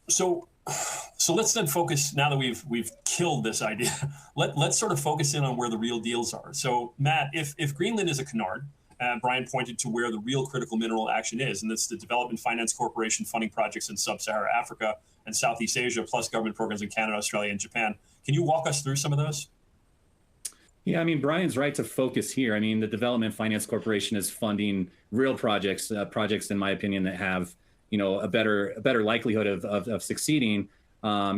So, so let's then focus now that we've killed this idea. Let's sort of focus in on where the real deals are. So, Matt, if Greenland is a canard, Brian pointed to where the real critical mineral action is, and that's the Development Finance Corporation funding projects in Sub-Saharan Africa and Southeast Asia, plus government programs in Canada, Australia, and Japan. Can you walk us through some of those? Yeah, I mean, Brian's right to focus here. I mean, the Development Finance Corporation is funding real projects, in my opinion, that have, a better likelihood of succeeding. I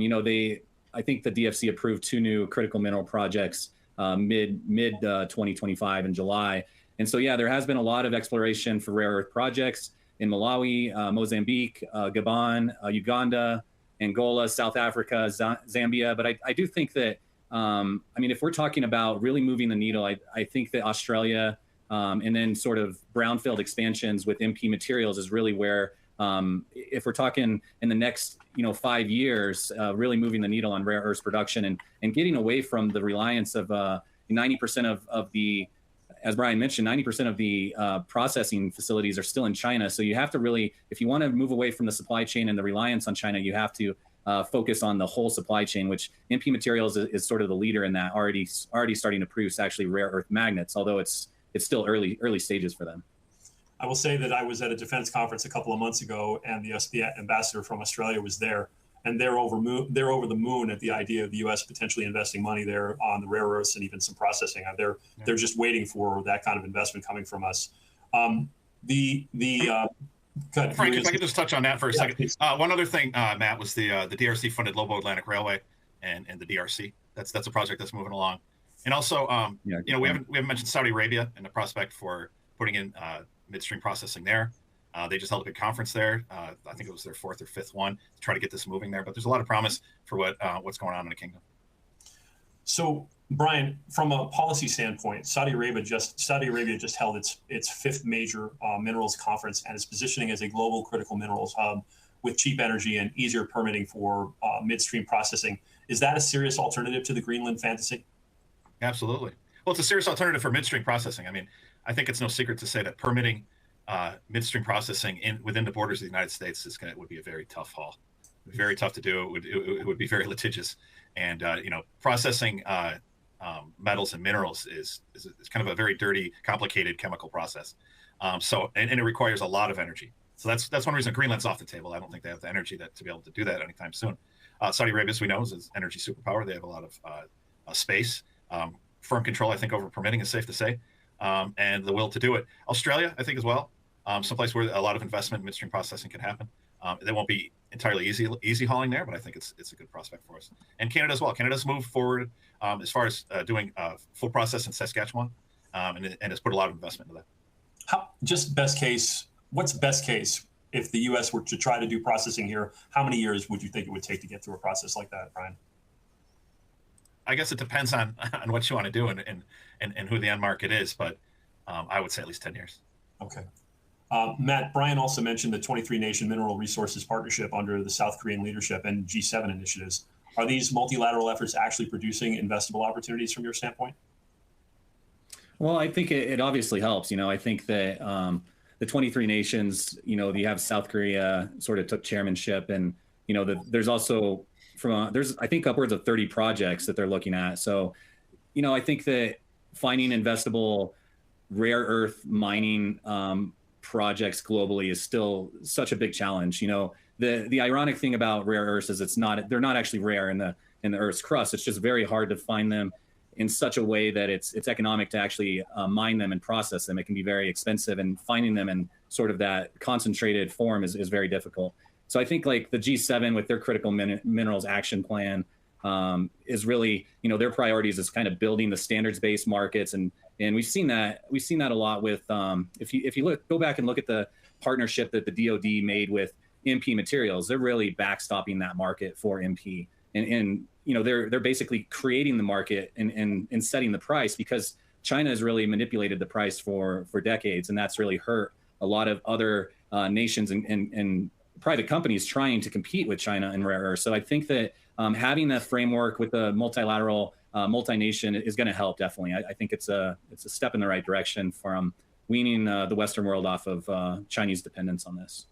think the DFC approved 2 new critical mineral projects mid 2025 in July. And so, yeah, there has been a lot of exploration for rare earth projects in Malawi, Mozambique, Gabon, Uganda, Angola, South Africa, Zambia. But I do think that, if we're talking about really moving the needle, I think that Australia and then sort of brownfield expansions with MP materials is really where, if we're talking in the next, 5 years, really moving the needle on rare earths production and getting away from the reliance of 90% of the, as Brian mentioned, 90% of the processing facilities are still in China. So you have to really, if you want to move away from the supply chain and the reliance on China, you have to focus on the whole supply chain, which MP Materials is sort of the leader in that, already starting to produce actually rare earth magnets, although it's still early stages for them. I will say that I was at a defense conference a couple of months ago, and the ambassador from Australia was there, and they're over the moon at the idea of the U.S. potentially investing money there on the rare earths and even some processing. They're just waiting for that kind of investment coming from us. Frank, if I could just touch on that for a second. One other thing, Matt, was the DRC funded Lobo Atlantic Railway and the DRC. That's a project that's moving along. And also, we haven't mentioned Saudi Arabia and the prospect for putting in midstream processing there. They just held a big conference there. I think it was their 4th or 5th one to try to get this moving there. But there's a lot of promise for what's going on in the kingdom. So, Brian, from a policy standpoint, Saudi Arabia just held its 5th major minerals conference and is positioning as a global critical minerals hub with cheap energy and easier permitting for midstream processing. Is that a serious alternative to the Greenland fantasy? Absolutely. Well, it's a serious alternative for midstream processing. I mean, I think it's no secret to say that permitting midstream processing within the borders of the United States would be a very tough haul. Very tough to do. It would be very litigious. And, processing metals and minerals is kind of a very dirty, complicated chemical process. And it requires a lot of energy. So that's one reason Greenland's off the table. I don't think they have the energy to be able to do that anytime soon. Saudi Arabia, as we know, is an energy superpower. They have a lot of space. Firm control, I think, over permitting is safe to say, and the will to do it. Australia, I think, as well, someplace where a lot of investment in midstream processing can happen. They won't be entirely easy hauling there, but I think it's a good prospect for us. And Canada as well. Canada's moved forward as far as doing full process in Saskatchewan, and has put a lot of investment into that. Just best case, what's best case if the U.S. were to try to do processing here? How many years would you think it would take to get through a process like that, Brian? I guess it depends on what you want to do and who the end market is, but I would say at least 10 years. Okay. Matt, Brian also mentioned the 23-nation Mineral Resources Partnership under the South Korean leadership and G7 initiatives. Are these multilateral efforts actually producing investable opportunities from your standpoint? Well, I think it obviously helps. I think that the 23 nations, you have South Korea sort of took chairmanship, and, there's also there's, I think, upwards of 30 projects that they're looking at. So, I think that finding investable rare earth mining projects globally is still such a big challenge. The ironic thing about rare earths is they're not actually rare in the Earth's crust. It's just very hard to find them in such a way that it's economic to actually mine them and process them. It can be very expensive, and finding them in sort of that concentrated form is very difficult. So I think like the G7 with their critical minerals action plan is really, their priorities is kind of building the standards-based markets, and we've seen that a lot with if you go back and look at the partnership that the DoD made with MP Materials, they're really backstopping that market for MP, and they're basically creating the market and setting the price, because China has really manipulated the price for decades, and that's really hurt a lot of other nations and private companies trying to compete with China in rare earths. So I think that having that framework with the multilateral, multi-nation is going to help, definitely. I think it's a step in the right direction from weaning the Western world off of Chinese dependence on this.